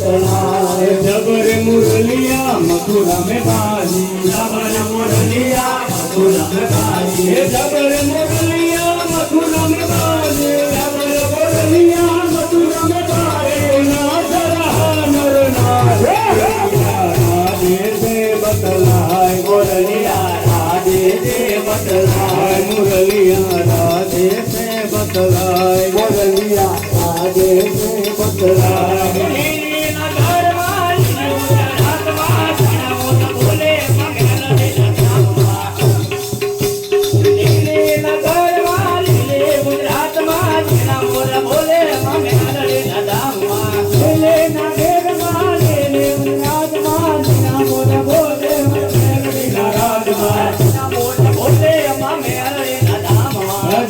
बतलाए जबर मुरलिया मथुरा में बाजी जबर मुरलिया मथुरा में बाजी जबर मुरलिया मथुरा में बाजी जबर मुरलिया मथुरा में बाजी नाच रहा नर नारे राधे से बतलाए मुरलिया राधे से बतलाए मुरलिया राधे से बतलाए मुरलिया राधे से बतलाए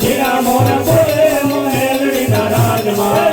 Jina mona bole, mona eldi na rajma.